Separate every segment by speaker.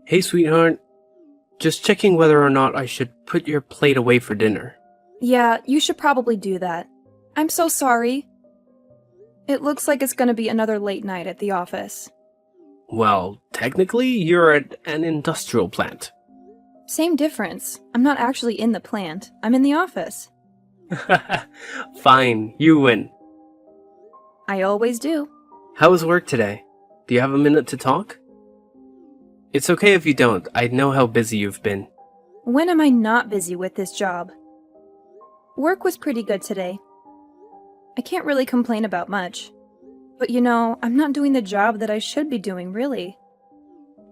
Speaker 1: Hey, sweetheart. Just checking whether or not I should put your plate away for dinner.
Speaker 2: Yeah, you should probably do that. I'm so sorry. It looks like it's gonna be another late night at the office.
Speaker 1: Well, technically, you're at an industrial plant.
Speaker 2: Same difference. I'm not actually in the plant. I'm in the office.
Speaker 1: Fine, you win.
Speaker 2: I always do.
Speaker 1: How was work today? Do you have a minute to talk? It's okay if you don't. I know how busy you've been.
Speaker 2: When am I not busy with this job? Work was pretty good today. I can't really complain about much. But I'm not doing the job that I should be doing, really.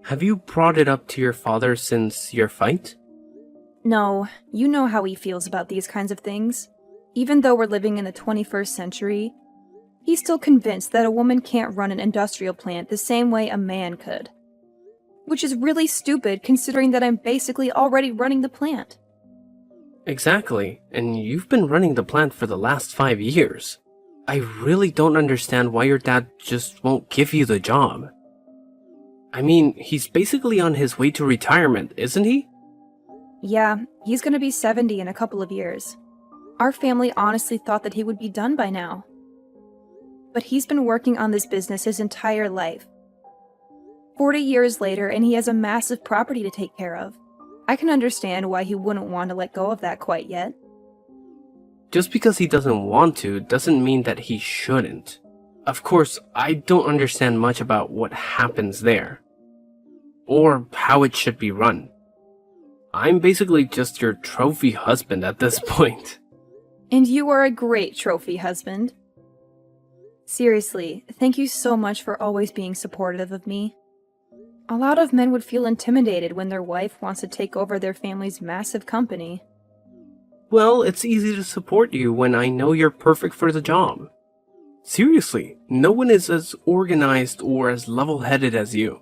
Speaker 1: Have you brought it up to your father since your fight?
Speaker 2: No, you know how he feels about these kinds of things. Even though we're living in the 21st century, he's still convinced that a woman can't run an industrial plant the same way a man could. Which is really stupid considering that I'm basically already running the plant.
Speaker 1: Exactly, and you've been running the plant for the last 5 years. I really don't understand why your dad just won't give you the job. I mean, he's basically on his way to retirement, isn't he?
Speaker 2: Yeah, he's gonna be 70 in a couple of years. Our family honestly thought that he would be done by now. But he's been working on this business his entire life. 40 years later, and he has a massive property to take care of. I can understand why he wouldn't want to let go of that quite yet.
Speaker 1: Just because he doesn't want to doesn't mean that he shouldn't. Of course, I don't understand much about what happens there. Or how it should be run. I'm basically just your trophy husband at this point.
Speaker 2: And you are a great trophy husband. Seriously, thank you so much for always being supportive of me. A lot of men would feel intimidated when their wife wants to take over their family's massive company.
Speaker 1: Well, it's easy to support you when I know you're perfect for the job. Seriously, no one is as organized or as level-headed as you.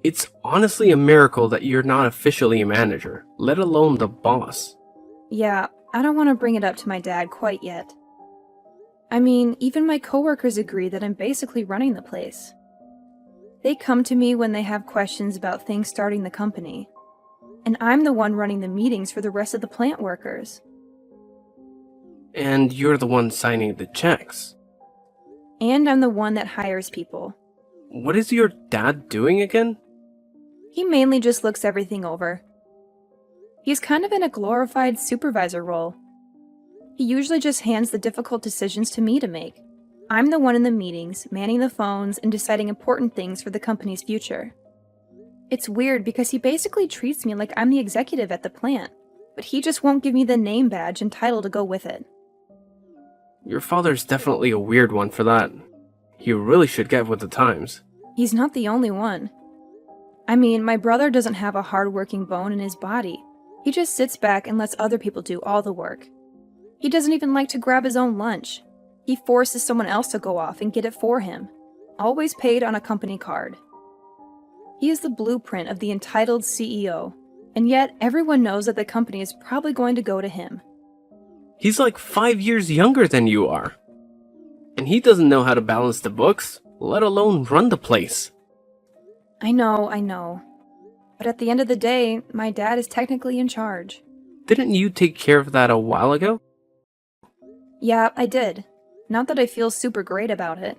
Speaker 1: It's honestly a miracle that you're not officially a manager, let alone the boss.
Speaker 2: Yeah, I don't want to bring it up to my dad quite yet. I mean, even my coworkers agree that I'm basically running the place. They come to me when they have questions about things starting the company. And I'm the one running the meetings for the rest of the plant workers.
Speaker 1: And you're the one signing the checks.
Speaker 2: And I'm the one that hires people.
Speaker 1: What is your dad doing again?
Speaker 2: He mainly just looks everything over. He's kind of in a glorified supervisor role. He usually just hands the difficult decisions to me to make. I'm the one in the meetings, manning the phones, and deciding important things for the company's future. It's weird because he basically treats me like I'm the executive at the plant, but he just won't give me the name badge and title to go with it.
Speaker 1: Your father's definitely a weird one for that. You really should get with the times.
Speaker 2: He's not the only one. I mean, my brother doesn't have a hard-working bone in his body. He just sits back and lets other people do all the work. He doesn't even like to grab his own lunch. He forces someone else to go off and get it for him, always paid on a company card. He is the blueprint of the entitled CEO, and yet everyone knows that the company is probably going to go to him.
Speaker 1: He's like 5 years younger than you are. And he doesn't know how to balance the books, let alone run the place.
Speaker 2: I know. But at the end of the day, my dad is technically in charge.
Speaker 1: Didn't you take care of that a while ago?
Speaker 2: Yeah, I did. Not that I feel super great about it.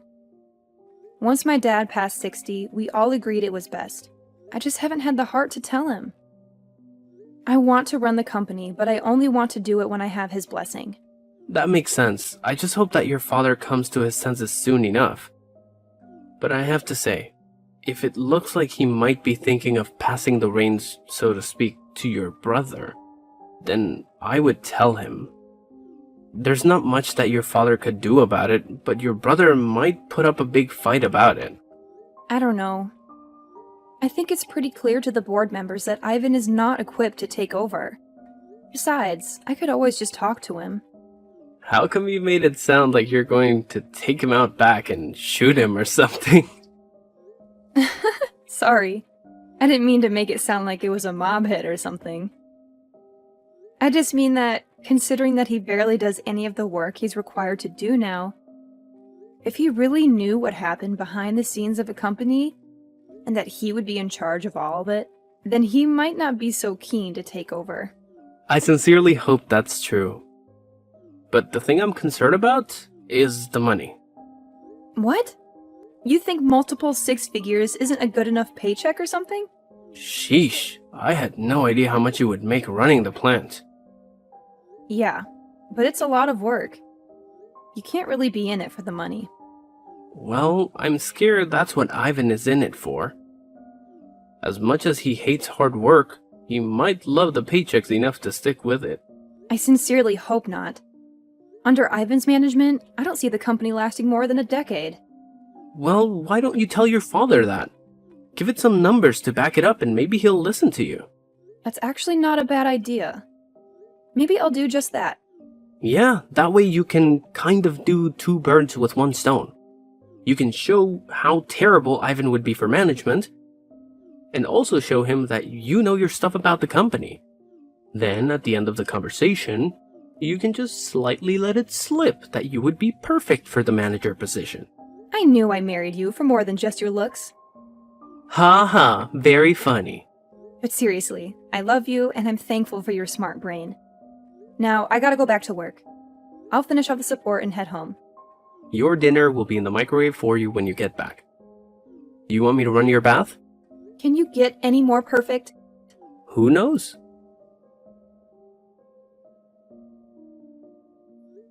Speaker 2: Once my dad passed 60, we all agreed it was best. I just haven't had the heart to tell him. I want to run the company, but I only want to do it when I have his blessing.
Speaker 1: That makes sense. I just hope that your father comes to his senses soon enough. But I have to say, if it looks like he might be thinking of passing the reins, so to speak, to your brother, then I would tell him. There's not much that your father could do about it, but your brother might put up a big fight about it.
Speaker 2: I don't know. I think it's pretty clear to the board members that Ivan is not equipped to take over. Besides, I could always just talk to him.
Speaker 1: How come you made it sound like you're going to take him out back and shoot him or something?
Speaker 2: Sorry. I didn't mean to make it sound like it was a mob hit or something. I just mean that, considering that he barely does any of the work he's required to do now, if he really knew what happened behind the scenes of a company, and that he would be in charge of all of it, then he might not be so keen to take over.
Speaker 1: I sincerely hope that's true. But the thing I'm concerned about is the money.
Speaker 2: What? You think multiple six figures isn't a good enough paycheck or something?
Speaker 1: Sheesh, I had no idea how much you would make running the plant.
Speaker 2: Yeah, but it's a lot of work. You can't really be in it for the money.
Speaker 1: Well, I'm scared that's what Ivan is in it for. As much as he hates hard work, he might love the paychecks enough to stick with it.
Speaker 2: I sincerely hope not. Under Ivan's management, I don't see the company lasting more than a decade.
Speaker 1: Well, why don't you tell your father that? Give it some numbers to back it up and maybe he'll listen to you.
Speaker 2: That's actually not a bad idea. Maybe I'll do just that.
Speaker 1: Yeah, that way you can kind of do two birds with one stone. You can show how terrible Ivan would be for management, and also show him that you know your stuff about the company. Then, at the end of the conversation, you can just slightly let it slip that you would be perfect for the manager position.
Speaker 2: I knew I married you for more than just your looks.
Speaker 1: Ha ha, very funny.
Speaker 2: But seriously, I love you and I'm thankful for your smart brain. Now, I gotta go back to work. I'll finish off the support and head home.
Speaker 1: Your dinner will be in the microwave for you when you get back. You want me to run your bath?
Speaker 2: Can you get any more perfect?
Speaker 1: Who knows?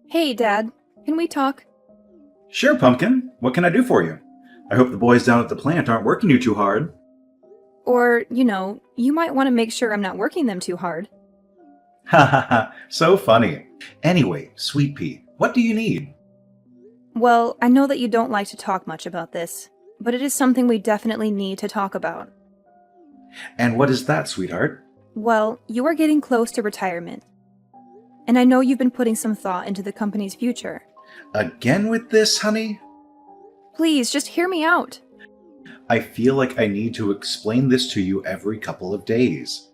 Speaker 2: Hey, Dad. Can we talk?
Speaker 3: Sure, Pumpkin. What can I do for you? I hope the boys down at the plant aren't working you too hard.
Speaker 2: Or, you might want to make sure I'm not working them too hard.
Speaker 3: Ha ha ha, so funny. Anyway, Sweet Pea, what do you need?
Speaker 2: Well, I know that you don't like to talk much about this, but it is something we definitely need to talk about.
Speaker 3: And what is that, sweetheart?
Speaker 2: Well, you are getting close to retirement. And I know you've been putting some thought into the company's future.
Speaker 3: Again with this, honey?
Speaker 2: Please, just hear me out.
Speaker 3: I feel like I need to explain this to you every couple of days.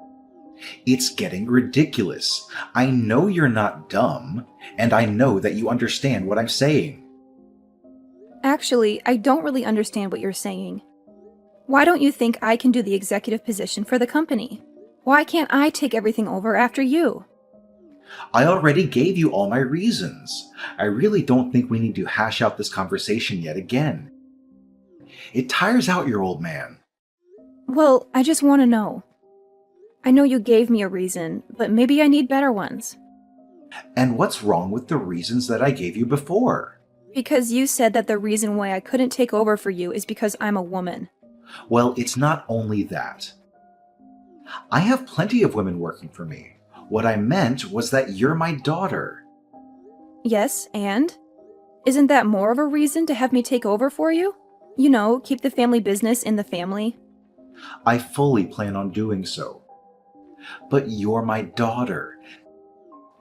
Speaker 3: It's getting ridiculous. I know you're not dumb, and I know that you understand what I'm saying.
Speaker 2: Actually, I don't really understand what you're saying. Why don't you think I can do the executive position for the company? Why can't I take everything over after you?
Speaker 3: I already gave you all my reasons. I really don't think we need to hash out this conversation yet again. It tires out your old man.
Speaker 2: Well, I just want to know. I know you gave me a reason, but maybe I need better ones.
Speaker 3: And what's wrong with the reasons that I gave you before?
Speaker 2: Because you said that the reason why I couldn't take over for you is because I'm a woman.
Speaker 3: Well, it's not only that. I have plenty of women working for me. What I meant was that you're my daughter.
Speaker 2: Yes, and? Isn't that more of a reason to have me take over for you? Keep the family business in the family.
Speaker 3: I fully plan on doing so. But you're my daughter.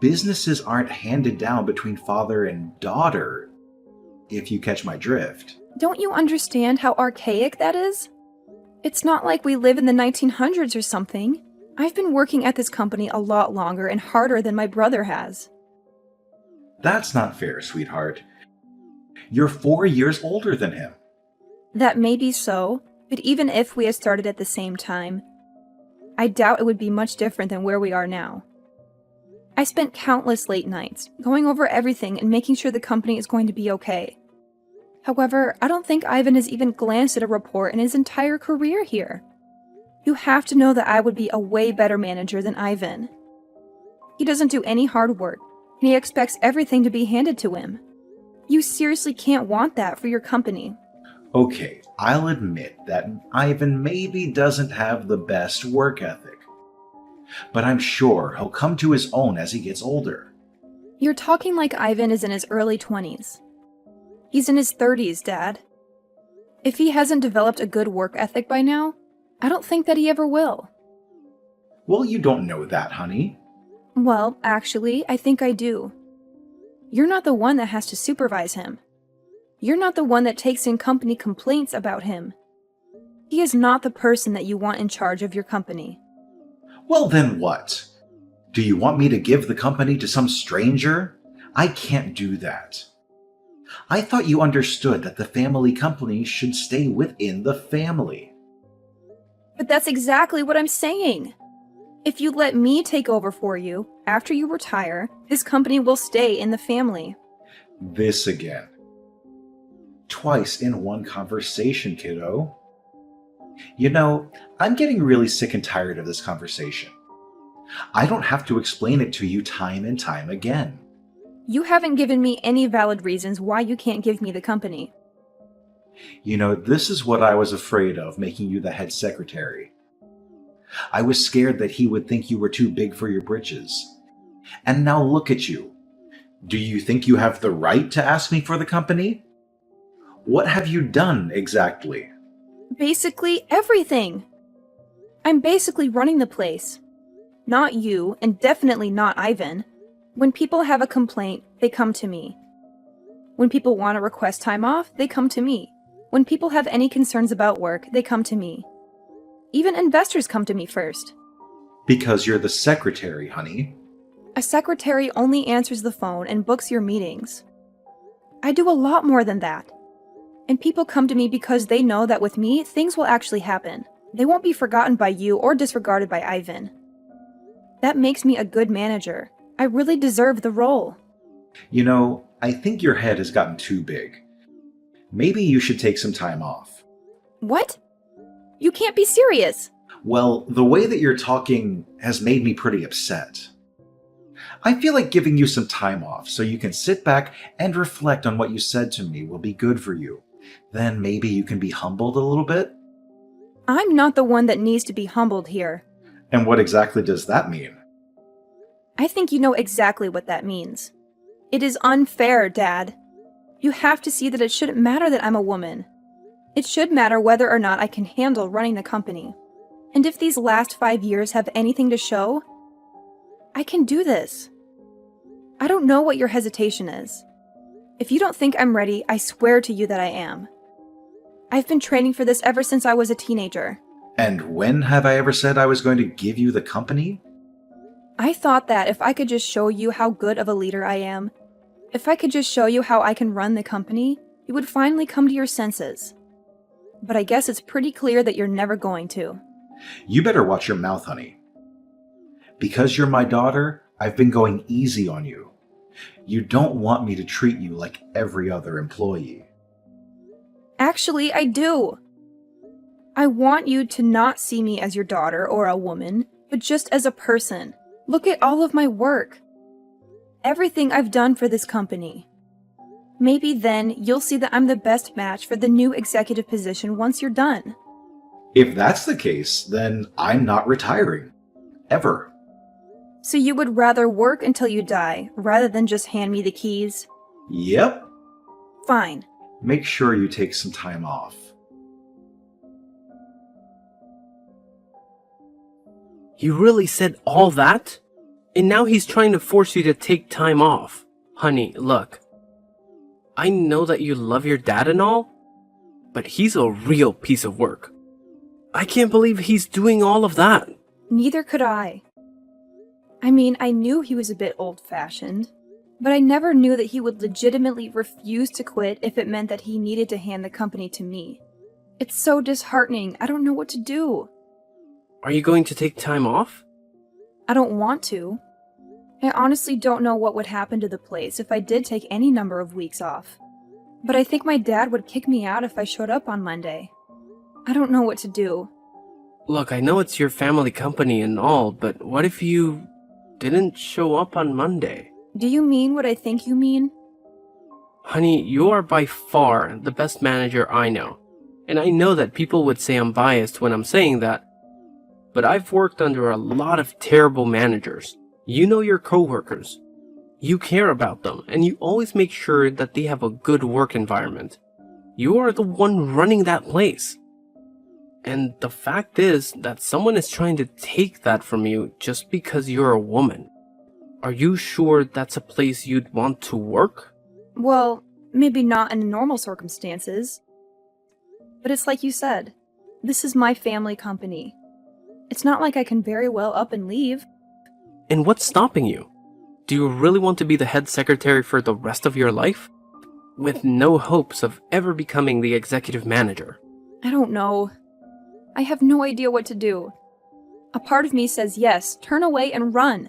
Speaker 3: Businesses aren't handed down between father and daughter, if you catch my drift.
Speaker 2: Don't you understand how archaic that is? It's not like we live in the 1900s or something. I've been working at this company a lot longer and harder than my brother has.
Speaker 3: That's not fair, sweetheart. You're 4 years older than him.
Speaker 2: That may be so, but even if we had started at the same time, I doubt it would be much different than where we are now. I spent countless late nights, going over everything and making sure the company is going to be okay. However, I don't think Ivan has even glanced at a report in his entire career here. You have to know that I would be a way better manager than Ivan. He doesn't do any hard work, and he expects everything to be handed to him. You seriously can't want that for your company.
Speaker 3: Okay, I'll admit that Ivan maybe doesn't have the best work ethic. But I'm sure he'll come to his own as he gets older.
Speaker 2: You're talking like Ivan is in his early 20s. He's in his 30s, Dad. If he hasn't developed a good work ethic by now, I don't think that he ever will.
Speaker 3: Well, you don't know that, honey.
Speaker 2: Well, actually, I think I do. You're not the one that has to supervise him. You're not the one that takes in company complaints about him. He is not the person that you want in charge of your company.
Speaker 3: Well, then what? Do you want me to give the company to some stranger? I can't do that. I thought you understood that the family company should stay within the family.
Speaker 2: But that's exactly what I'm saying. If you let me take over for you, after you retire, this company will stay in the family.
Speaker 3: This again. Twice in one conversation, kiddo. You know, I'm getting really sick and tired of this conversation. I don't have to explain it to you time and time again.
Speaker 2: You haven't given me any valid reasons why you can't give me the company.
Speaker 3: You know, this is what I was afraid of making you the head secretary. I was scared that he would think you were too big for your britches. And now look at you. Do you think you have the right to ask me for the company? What have you done exactly?
Speaker 2: Basically everything. I'm basically running the place. Not you, and definitely not Ivan. When people have a complaint, they come to me. When people want to request time off, they come to me. When people have any concerns about work, they come to me. Even investors come to me first.
Speaker 3: Because you're the secretary, honey.
Speaker 2: A secretary only answers the phone and books your meetings. I do a lot more than that. And people come to me because they know that with me, things will actually happen. They won't be forgotten by you or disregarded by Ivan. That makes me a good manager. I really deserve the role.
Speaker 3: You know, I think your head has gotten too big. Maybe you should take some time off.
Speaker 2: What? You can't be serious.
Speaker 3: Well, the way that you're talking has made me pretty upset. I feel like giving you some time off so you can sit back and reflect on what you said to me will be good for you. Then maybe you can be humbled a little bit?
Speaker 2: I'm not the one that needs to be humbled here.
Speaker 3: And what exactly does that mean?
Speaker 2: I think you know exactly what that means. It is unfair, Dad. You have to see that it shouldn't matter that I'm a woman. It should matter whether or not I can handle running the company. And if these last 5 years have anything to show, I can do this. I don't know what your hesitation is. If you don't think I'm ready, I swear to you that I am. I've been training for this ever since I was a teenager.
Speaker 3: And when have I ever said I was going to give you the company?
Speaker 2: I thought that if I could just show you how good of a leader I am, if I could just show you how I can run the company, you would finally come to your senses. But I guess it's pretty clear that you're never going to.
Speaker 3: You better watch your mouth, honey. Because you're my daughter, I've been going easy on you. You don't want me to treat you like every other employee.
Speaker 2: Actually, I do. I want you to not see me as your daughter or a woman, but just as a person. Look at all of my work. Everything I've done for this company. Maybe then you'll see that I'm the best match for the new executive position once you're done.
Speaker 3: If that's the case, then I'm not retiring. Ever.
Speaker 2: So you would rather work until you die, rather than just hand me the keys?
Speaker 3: Yep.
Speaker 2: Fine.
Speaker 3: Make sure you take some time off.
Speaker 1: He really said all that? And now he's trying to force you to take time off. Honey, look. I know that you love your dad and all, but he's a real piece of work. I can't believe he's doing all of that.
Speaker 2: Neither could I. I mean, I knew he was a bit old-fashioned, but I never knew that he would legitimately refuse to quit if it meant that he needed to hand the company to me. It's so disheartening. I don't know what to do.
Speaker 1: Are you going to take time off?
Speaker 2: I don't want to. I honestly don't know what would happen to the place if I did take any number of weeks off. But I think my dad would kick me out if I showed up on Monday. I don't know what to do.
Speaker 1: Look, I know it's your family company and all, but what if you didn't show up on Monday?
Speaker 2: Do you mean what I think you mean?
Speaker 1: Honey, you are by far the best manager I know. And I know that people would say I'm biased when I'm saying that. But I've worked under a lot of terrible managers. You know your coworkers. You care about them, and you always make sure that they have a good work environment. You are the one running that place. And the fact is that someone is trying to take that from you just because you're a woman. Are you sure that's a place you'd want to work?
Speaker 2: Well, maybe not in normal circumstances. But it's like you said, this is my family company. It's not like I can very well up and leave.
Speaker 1: And what's stopping you? Do you really want to be the head secretary for the rest of your life? With no hopes of ever becoming the executive manager?
Speaker 2: I don't know. I have no idea what to do. A part of me says yes, turn away and run.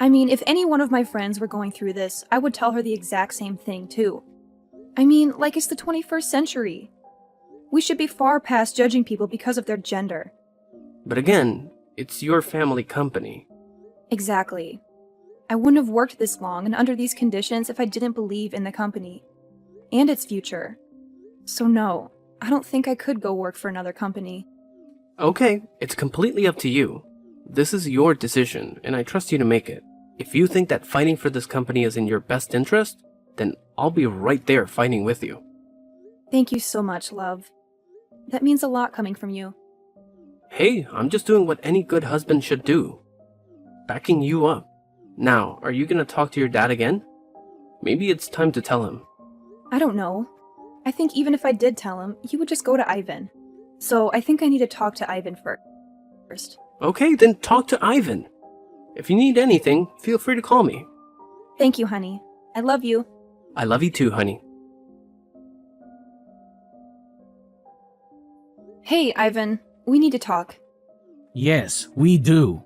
Speaker 2: I mean, if any one of my friends were going through this, I would tell her the exact same thing too. I mean, like it's the 21st century. We should be far past judging people because of their gender.
Speaker 1: But again, it's your family company.
Speaker 2: Exactly. I wouldn't have worked this long and under these conditions if I didn't believe in the company and its future. So no, I don't think I could go work for another company.
Speaker 1: Okay, it's completely up to you. This is your decision, and I trust you to make it. If you think that fighting for this company is in your best interest, then I'll be right there fighting with you.
Speaker 2: Thank you so much, love. That means a lot coming from you.
Speaker 1: Hey, I'm just doing what any good husband should do. Backing you up. Now, are you gonna talk to your dad again? Maybe it's time to tell him.
Speaker 2: I don't know. I think even if I did tell him, he would just go to Ivan. So I think I need to talk to Ivan first.
Speaker 1: Okay, then talk to Ivan. If you need anything, feel free to call me.
Speaker 2: Thank you, honey. I love you.
Speaker 1: I love you too, honey.
Speaker 2: Hey, Ivan. We need to talk.
Speaker 4: Yes, we do.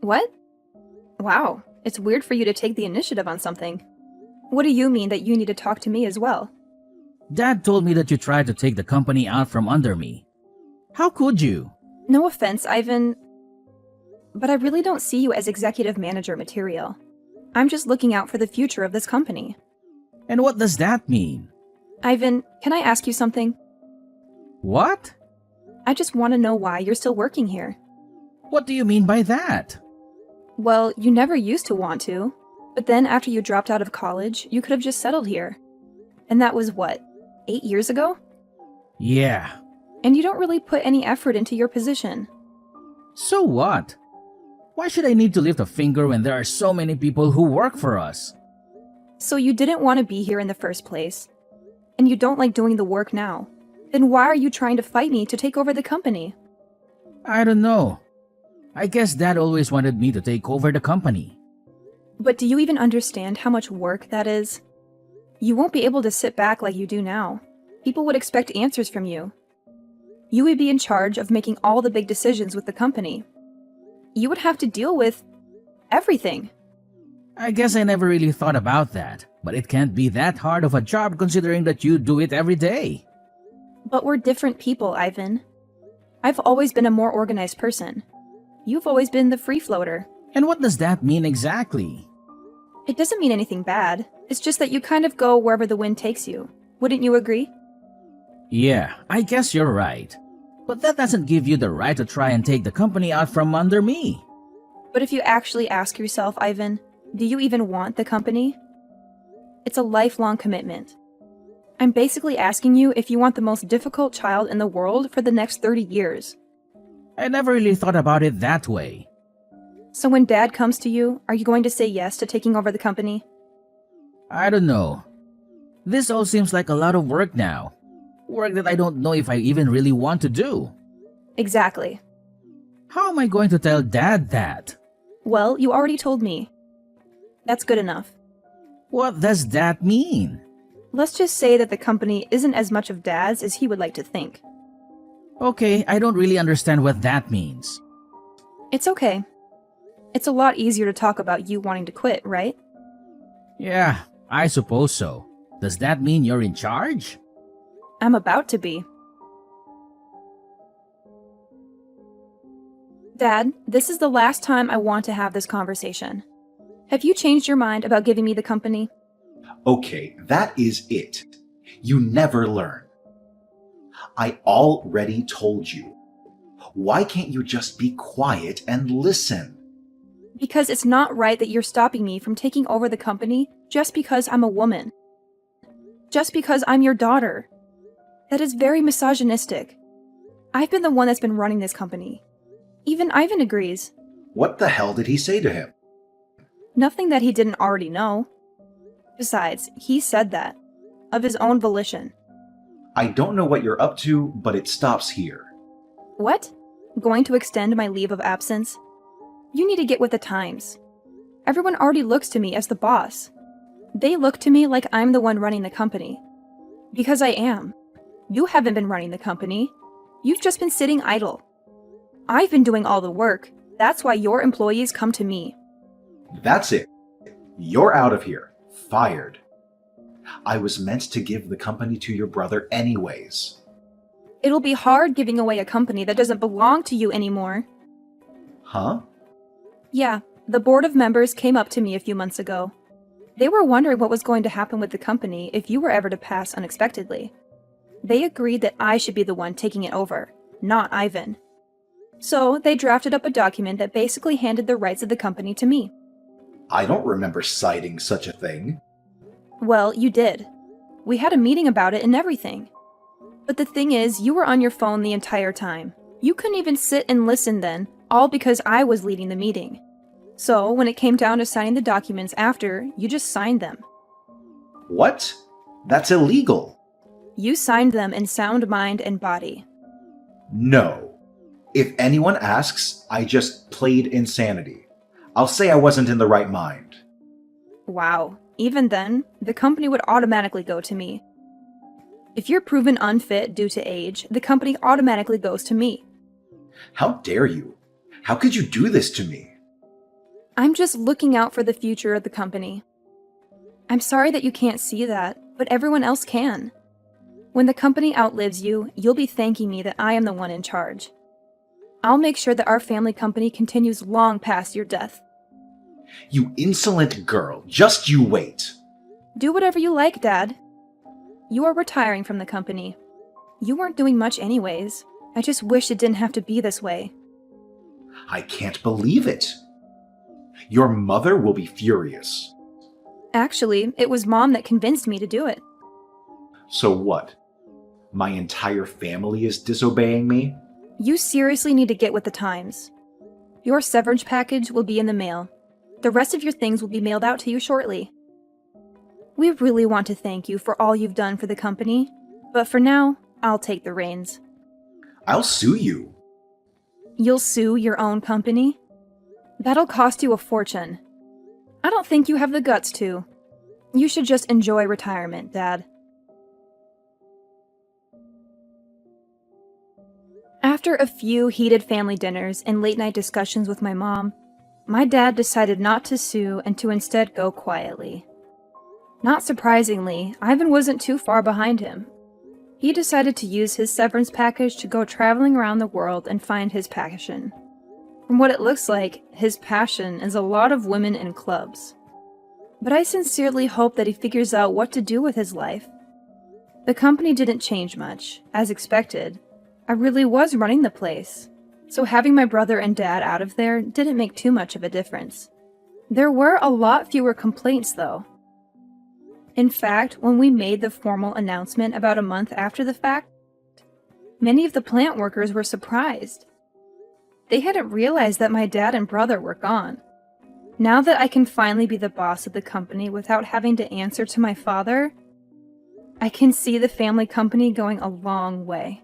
Speaker 2: What? Wow, it's weird for you to take the initiative on something. What do you mean that you need to talk to me as well?
Speaker 4: Dad told me that you tried to take the company out from under me. How could you?
Speaker 2: No offense, Ivan, but I really don't see you as executive manager material. I'm just looking out for the future of this company.
Speaker 4: And what does that mean?
Speaker 2: Ivan, can I ask you something?
Speaker 4: What?
Speaker 2: I just want to know why you're still working here.
Speaker 4: What do you mean by that?
Speaker 2: Well, you never used to want to, but then after you dropped out of college, you could have just settled here. And that was what, 8 years ago?
Speaker 4: Yeah.
Speaker 2: And you don't really put any effort into your position.
Speaker 4: So what? Why should I need to lift a finger when there are so many people who work for us?
Speaker 2: So you didn't want to be here in the first place, and you don't like doing the work now. Then why are you trying to fight me to take over the company?
Speaker 4: I don't know. I guess Dad always wanted me to take over the company.
Speaker 2: But do you even understand how much work that is? You won't be able to sit back like you do now. People would expect answers from you. You would be in charge of making all the big decisions with the company. You would have to deal with everything.
Speaker 4: I guess I never really thought about that, but it can't be that hard of a job considering that you do it every day.
Speaker 2: But we're different people, Ivan. I've always been a more organized person. You've always been the free floater.
Speaker 4: And what does that mean exactly?
Speaker 2: It doesn't mean anything bad. It's just that you kind of go wherever the wind takes you. Wouldn't you agree?
Speaker 4: Yeah, I guess you're right. But that doesn't give you the right to try and take the company out from under me.
Speaker 2: But if you actually ask yourself, Ivan, do you even want the company? It's a lifelong commitment. I'm basically asking you if you want the most difficult child in the world for the next 30 years.
Speaker 4: I never really thought about it that way.
Speaker 2: So when Dad comes to you, are you going to say yes to taking over the company?
Speaker 4: I don't know. This all seems like a lot of work now. Work that I don't know if I even really want to do.
Speaker 2: Exactly.
Speaker 4: How am I going to tell Dad that?
Speaker 2: Well, you already told me. That's good enough.
Speaker 4: What does that mean?
Speaker 2: Let's just say that the company isn't as much of Dad's as he would like to think.
Speaker 4: Okay, I don't really understand what that means.
Speaker 2: It's okay. It's a lot easier to talk about you wanting to quit, right?
Speaker 4: Yeah, I suppose so. Does that mean you're in charge?
Speaker 2: I'm about to be. Dad, this is the last time I want to have this conversation. Have you changed your mind about giving me the company?
Speaker 3: Okay, that is it. You never learn. I already told you. Why can't you just be quiet and listen?
Speaker 2: Because it's not right that you're stopping me from taking over the company just because I'm a woman. Just because I'm your daughter. That is very misogynistic. I've been the one that's been running this company. Even Ivan agrees.
Speaker 3: What the hell did he say to him?
Speaker 2: Nothing that he didn't already know. Besides, he said that. Of his own volition.
Speaker 3: I don't know what you're up to, but it stops here.
Speaker 2: What? Going to extend my leave of absence? You need to get with the times. Everyone already looks to me as the boss. They look to me like I'm the one running the company. Because I am. You haven't been running the company. You've just been sitting idle. I've been doing all the work. That's why your employees come to me.
Speaker 3: That's it. You're out of here. Fired. I was meant to give the company to your brother anyways.
Speaker 2: It'll be hard giving away a company that doesn't belong to you anymore.
Speaker 3: Huh?
Speaker 2: Yeah, the board of members came up to me a few months ago. They were wondering what was going to happen with the company if you were ever to pass unexpectedly. They agreed that I should be the one taking it over, not Ivan. So they drafted up a document that basically handed the rights of the company to me.
Speaker 3: I don't remember citing such a thing.
Speaker 2: Well, you did. We had a meeting about it and everything. But the thing is, you were on your phone the entire time. You couldn't even sit and listen then, all because I was leading the meeting. So, when it came down to signing the documents after, you just signed them.
Speaker 3: What? That's illegal.
Speaker 2: You signed them in sound mind and body.
Speaker 3: No. If anyone asks, I just played insanity. I'll say I wasn't in the right mind.
Speaker 2: Wow. Even then, the company would automatically go to me. If you're proven unfit due to age, the company automatically goes to me.
Speaker 3: How dare you? How could you do this to me?
Speaker 2: I'm just looking out for the future of the company. I'm sorry that you can't see that, but everyone else can. When the company outlives you, you'll be thanking me that I am the one in charge. I'll make sure that our family company continues long past your death.
Speaker 3: You insolent girl, just you wait.
Speaker 2: Do whatever you like, Dad. You are retiring from the company. You weren't doing much anyways. I just wish it didn't have to be this way.
Speaker 3: I can't believe it. Your mother will be furious.
Speaker 2: Actually, it was Mom that convinced me to do it.
Speaker 3: So what? My entire family is disobeying me?
Speaker 2: You seriously need to get with the times. Your severance package will be in the mail. The rest of your things will be mailed out to you shortly. We really want to thank you for all you've done for the company, but for now, I'll take the reins.
Speaker 3: I'll sue you.
Speaker 2: You'll sue your own company? That'll cost you a fortune. I don't think you have the guts to. You should just enjoy retirement, Dad. After a few heated family dinners and late-night discussions with my mom, my dad decided not to sue and to instead go quietly. Not surprisingly, Ivan wasn't too far behind him. He decided to use his severance package to go traveling around the world and find his passion. From what it looks like, his passion is a lot of women in clubs. But I sincerely hope that he figures out what to do with his life. The company didn't change much, as expected. I really was running the place, so having my brother and dad out of there didn't make too much of a difference. There were a lot fewer complaints, though. In fact, when we made the formal announcement about a month after the fact, many of the plant workers were surprised. They hadn't realized that my dad and brother were gone. Now that I can finally be the boss of the company without having to answer to my father, I can see the family company going a long way.